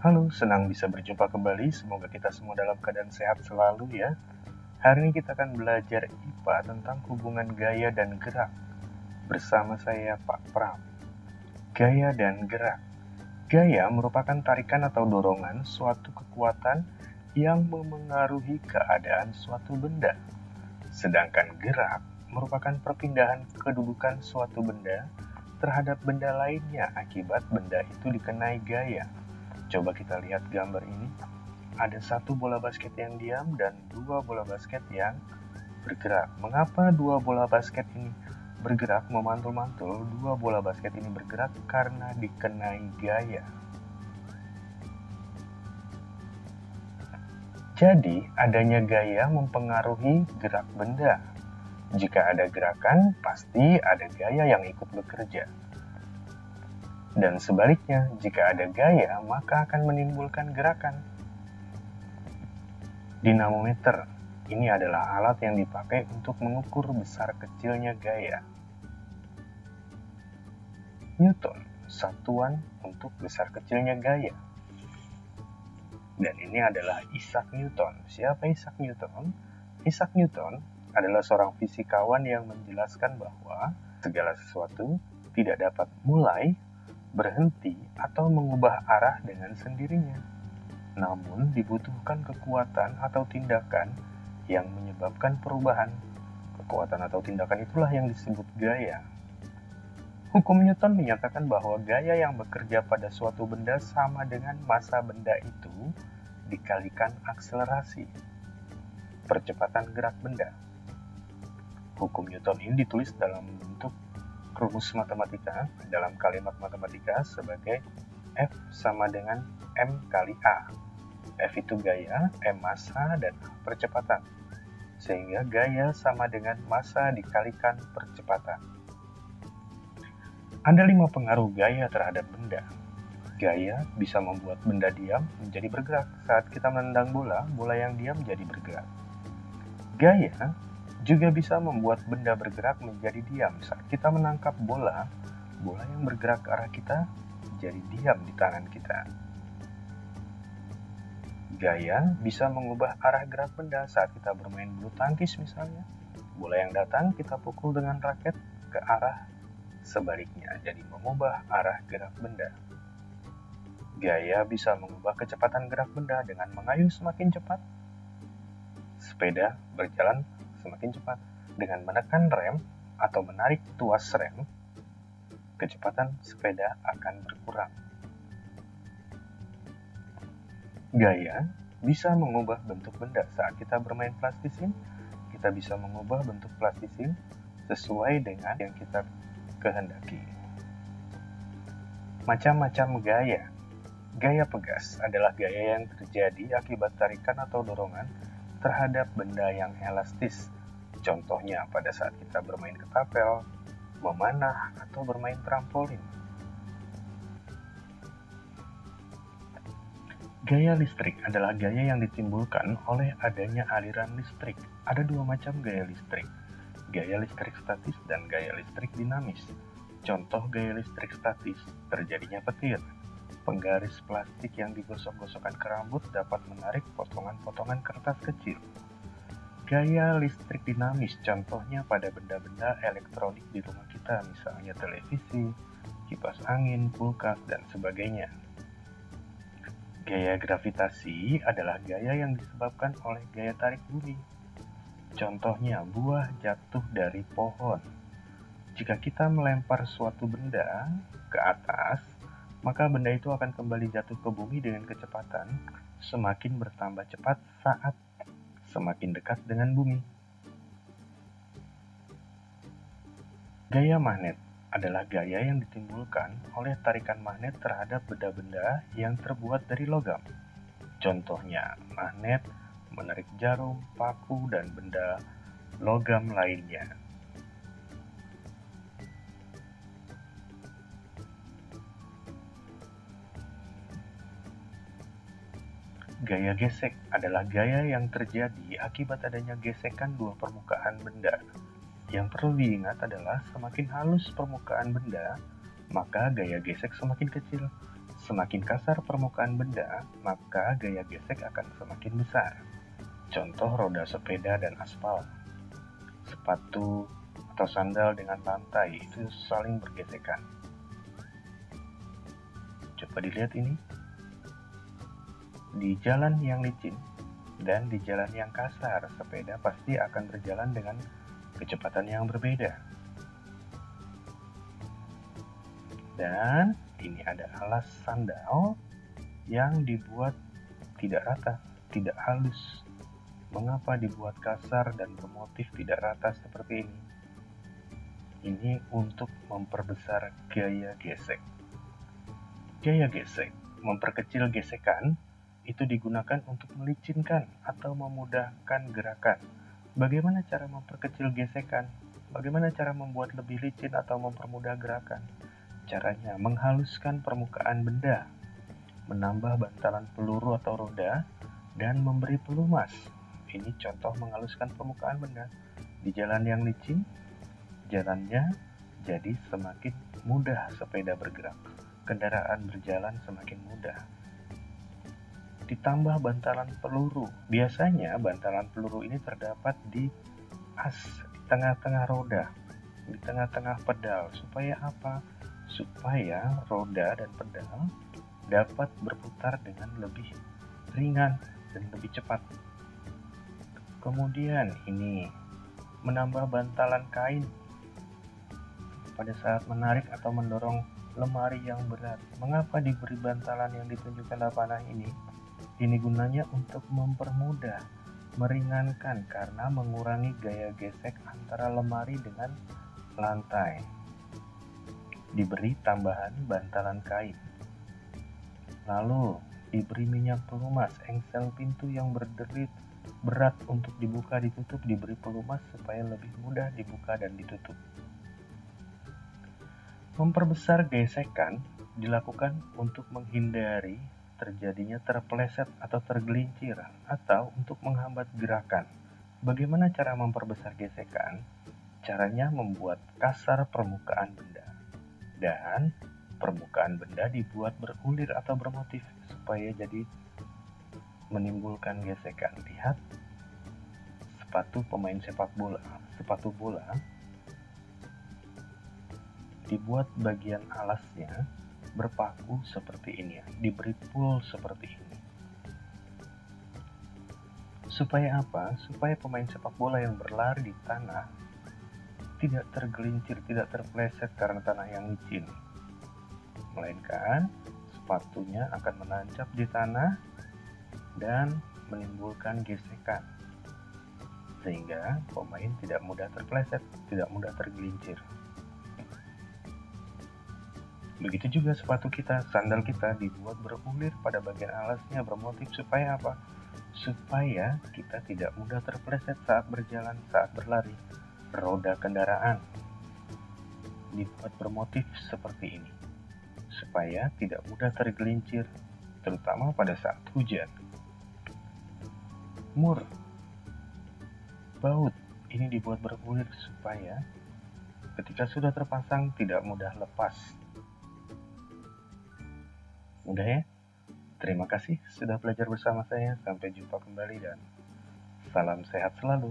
Halo, senang bisa berjumpa kembali. Semoga kita semua dalam keadaan sehat selalu ya. Hari ini kita akan belajar IPA tentang hubungan gaya dan gerak. Bersama saya Pak Pram. Gaya dan gerak. Gaya merupakan tarikan atau dorongan suatu kekuatan yang memengaruhi keadaan suatu benda. Sedangkan gerak merupakan perpindahan kedudukan suatu benda terhadap benda lainnya akibat benda itu dikenai gaya. Coba kita lihat gambar ini. Ada satu bola basket yang diam dan dua bola basket yang bergerak. Mengapa dua bola basket ini bergerak memantul-mantul? Dua bola basket ini bergerak karena dikenai gaya. Jadi, adanya gaya mempengaruhi gerak benda. Jika ada gerakan, pasti ada gaya yang ikut bekerja. Dan sebaliknya, jika ada gaya, maka akan menimbulkan gerakan. Dinamometer, ini adalah alat yang dipakai untuk mengukur besar kecilnya gaya. Newton, satuan untuk besar kecilnya gaya. Dan ini adalah Isaac Newton. Siapa Isaac Newton? Isaac Newton adalah seorang fisikawan yang menjelaskan bahwa segala sesuatu tidak dapat mulai, berhenti, atau mengubah arah dengan sendirinya. Namun dibutuhkan kekuatan atau tindakan yang menyebabkan perubahan. Kekuatan atau tindakan itulah yang disebut gaya. Hukum Newton menyatakan bahwa gaya yang bekerja pada suatu benda sama dengan massa benda itu dikalikan akselerasi, percepatan gerak benda. Hukum Newton ini ditulis dalam bentuk rumus matematika dalam kalimat matematika sebagai F sama dengan M kali A. F itu gaya, M massa, dan A percepatan. Sehingga gaya sama dengan massa dikalikan percepatan. Ada 5 pengaruh gaya terhadap benda. Gaya bisa membuat benda diam menjadi bergerak. Saat kita menendang bola, bola yang diam jadi bergerak. Gaya juga bisa membuat benda bergerak menjadi diam. Saat kita menangkap bola, bola yang bergerak ke arah kita jadi diam di tangan kita. Gaya bisa mengubah arah gerak benda. Saat kita bermain bulu tangkis misalnya, bola yang datang kita pukul dengan raket ke arah sebaliknya, jadi mengubah arah gerak benda. Gaya bisa mengubah kecepatan gerak benda dengan mengayuh semakin cepat. Sepeda berjalan semakin cepat. Dengan menekan rem atau menarik tuas rem, kecepatan sepeda akan berkurang. Gaya bisa mengubah bentuk benda. Saat kita bermain plastisin, kita bisa mengubah bentuk plastisin sesuai dengan yang kita kehendaki. Macam-macam gaya. Gaya pegas adalah gaya yang terjadi akibat tarikan atau dorongan terhadap benda yang elastis. Contohnya pada saat kita bermain ketapel, memanah, atau bermain trampolin. Gaya listrik adalah gaya yang ditimbulkan oleh adanya aliran listrik. Ada 2 macam gaya listrik. Gaya listrik statis dan gaya listrik dinamis. Contoh gaya listrik statis, terjadinya petir. Penggaris plastik yang digosok-gosokkan ke rambut dapat menarik potongan-potongan kertas kecil. Gaya listrik dinamis, contohnya pada benda-benda elektronik di rumah kita, misalnya televisi, kipas angin, kulkas, dan sebagainya. Gaya gravitasi adalah gaya yang disebabkan oleh gaya tarik bumi. Contohnya, buah jatuh dari pohon. Jika kita melempar suatu benda ke atas, maka benda itu akan kembali jatuh ke bumi dengan kecepatan semakin bertambah cepat saat semakin dekat dengan bumi. Gaya magnet adalah gaya yang ditimbulkan oleh tarikan magnet terhadap benda-benda yang terbuat dari logam. Contohnya, magnet menarik jarum, paku, dan benda logam lainnya. Gaya gesek adalah gaya yang terjadi akibat adanya gesekan 2 permukaan benda. Yang perlu diingat adalah semakin halus permukaan benda, maka gaya gesek semakin kecil. Semakin kasar permukaan benda, maka gaya gesek akan semakin besar. Contoh roda sepeda dan aspal. Sepatu atau sandal dengan lantai itu saling bergesekan. Coba dilihat ini. Di jalan yang licin dan di jalan yang kasar, sepeda pasti akan berjalan dengan kecepatan yang berbeda. Dan ini ada alas sandal yang dibuat tidak rata, tidak halus. Mengapa dibuat kasar dan bermotif tidak rata seperti ini? Ini untuk memperbesar gaya gesek. Gaya gesek, memperkecil gesekan, itu digunakan untuk melicinkan atau memudahkan gerakan. Bagaimana cara memperkecil gesekan? Bagaimana cara membuat lebih licin atau mempermudah gerakan? Caranya menghaluskan permukaan benda, menambah bantalan peluru atau roda, dan memberi pelumas. Ini contoh menghaluskan permukaan benda. Di jalan yang licin, jalannya jadi semakin mudah sepeda bergerak. Kendaraan berjalan semakin mudah. Ditambah bantalan peluru. Biasanya bantalan peluru ini terdapat di as, di tengah-tengah roda, di tengah-tengah pedal. Supaya apa? Supaya roda dan pedal dapat berputar dengan lebih ringan dan lebih cepat. Kemudian ini menambah bantalan kain pada saat menarik atau mendorong lemari yang berat. Mengapa diberi bantalan yang ditunjukkan dalam panah ini? Ini gunanya untuk mempermudah, meringankan karena mengurangi gaya gesek antara lemari dengan lantai. Diberi tambahan bantalan kain. Lalu diberi minyak pelumas, engsel pintu yang berderit berat untuk dibuka ditutup diberi pelumas supaya lebih mudah dibuka dan ditutup. Memperbesar gesekan dilakukan untuk menghindari terjadinya terpeleset atau tergelincir atau untuk menghambat gerakan. Bagaimana cara memperbesar gesekan? Caranya membuat kasar permukaan benda. Dan permukaan benda dibuat berulir atau bermotif supaya jadi menimbulkan gesekan. Lihat sepatu pemain sepak bola. Sepatu bola dibuat bagian alasnya berpaku seperti ini, diberi pul seperti ini. Supaya apa? Supaya pemain sepak bola yang berlari di tanah tidak tergelincir, tidak terpeleset karena tanah yang licin. Melainkan sepatunya akan menancap di tanah dan menimbulkan gesekan. Sehingga pemain tidak mudah terpeleset, tidak mudah tergelincir. Begitu juga sepatu kita, sandal kita dibuat berulir pada bagian alasnya bermotif supaya apa? Supaya kita tidak mudah terpeleset saat berjalan, saat berlari. Roda kendaraan dibuat bermotif seperti ini supaya tidak mudah tergelincir, terutama pada saat hujan. Mur, baut ini dibuat berulir supaya ketika sudah terpasang tidak mudah lepas. Mudah ya? Terima kasih sudah belajar bersama saya. Sampai jumpa kembali dan salam sehat selalu.